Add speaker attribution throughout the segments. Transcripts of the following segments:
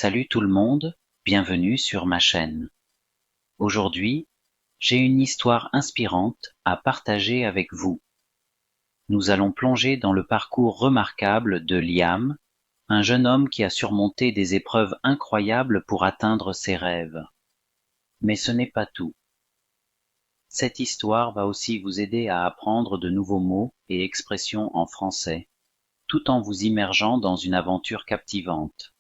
Speaker 1: Salut tout le monde, bienvenue sur ma chaîne. Aujourd'hui, j'ai une histoire inspirante à partager avec vous. Nous allons plonger dans le parcours remarquable de Liam, un jeune homme qui a surmonté des épreuves incroyables pour atteindre ses rêves. Mais ce n'est pas tout. Cette histoire va aussi vous aider à apprendre de nouveaux mots et expressions en français, tout en vous immergeant dans une aventure captivante.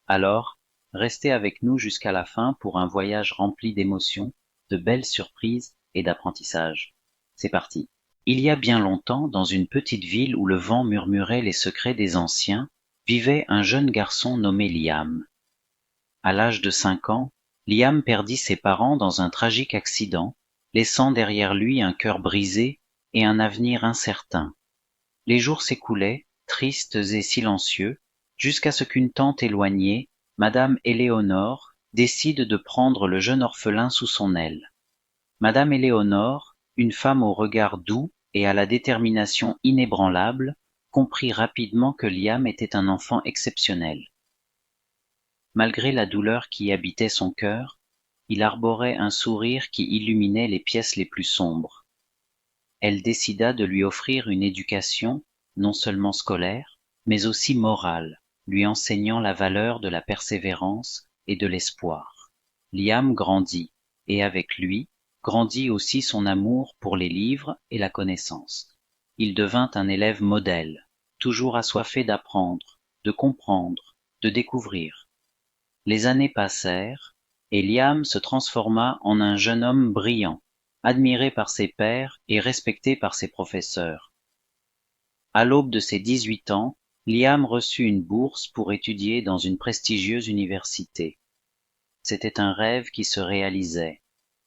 Speaker 1: Alors, restez avec nous jusqu'à la fin pour un voyage rempli d'émotions, de belles surprises et d'apprentissage. C'est parti. Il y a bien longtemps, dans une petite ville où le vent murmurait les secrets des anciens, vivait un jeune garçon nommé Liam. À l'âge de 5 ans, Liam perdit ses parents dans un tragique accident, laissant derrière lui un cœur brisé et un avenir incertain. Les jours s'écoulaient, tristes et silencieux, jusqu'à ce qu'une tante éloignée, Madame Éléonore, décide de prendre le jeune orphelin sous son aile. Madame Éléonore, une femme au regard doux et à la détermination inébranlable, comprit rapidement que Liam était un enfant exceptionnel. Malgré la douleur qui habitait son cœur, il arborait un sourire qui illuminait les pièces les plus sombres. Elle décida de lui offrir une éducation, non seulement scolaire, mais aussi morale, lui enseignant la valeur de la persévérance et de l'espoir. Liam grandit, et avec lui, grandit aussi son amour pour les livres et la connaissance. Il devint un élève modèle, toujours assoiffé d'apprendre, de comprendre, de découvrir. Les années passèrent, et Liam se transforma en un jeune homme brillant, admiré par ses pairs et respecté par ses professeurs. À l'aube de ses 18 ans, Liam reçut une bourse pour étudier dans une prestigieuse université. C'était un rêve qui se réalisait,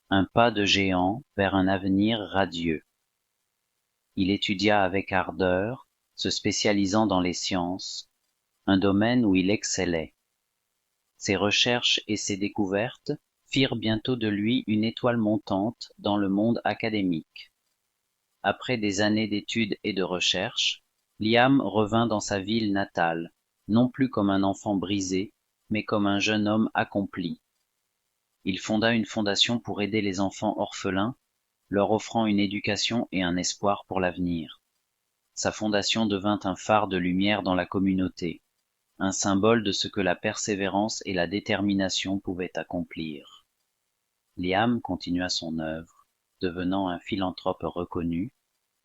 Speaker 1: un pas de géant vers un avenir radieux. Il étudia avec ardeur, se spécialisant dans les sciences, un domaine où il excellait. Ses recherches et ses découvertes firent bientôt de lui une étoile montante dans le monde académique. Après des années d'études et de recherches, Liam revint dans sa ville natale, non plus comme un enfant brisé, mais comme un jeune homme accompli. Il fonda une fondation pour aider les enfants orphelins, leur offrant une éducation et un espoir pour l'avenir. Sa fondation devint un phare de lumière dans la communauté, un symbole de ce que la persévérance et la détermination pouvaient accomplir. Liam continua son œuvre, devenant un philanthrope reconnu,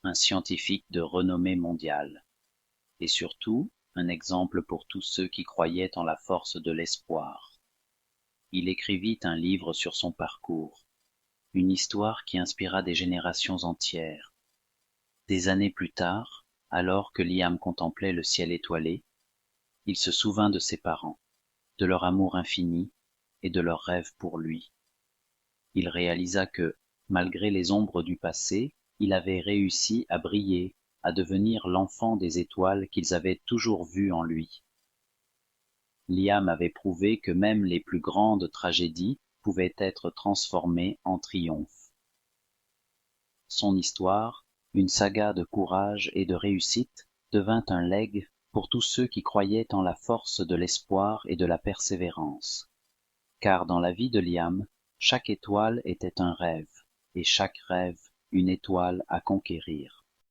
Speaker 1: un scientifique de renommée mondiale, et surtout un exemple pour tous ceux qui croyaient en la force de l'espoir. Il écrivit un livre sur son parcours, une histoire qui inspira des générations entières. Des années plus tard, alors que Liam contemplait le ciel étoilé, il se souvint de ses parents, de leur amour infini et de leurs rêves pour lui. Il réalisa que, malgré les ombres du passé, il avait réussi à briller, à devenir l'enfant des étoiles qu'ils avaient toujours vues en lui. Liam avait prouvé que même les plus grandes tragédies pouvaient être transformées en triomphe. Son histoire, une saga de courage et de réussite, devint un legs pour tous ceux qui croyaient en la force de l'espoir et de la persévérance. Car dans la vie de Liam, chaque étoile était un rêve, et chaque rêve une étoile à conquérir.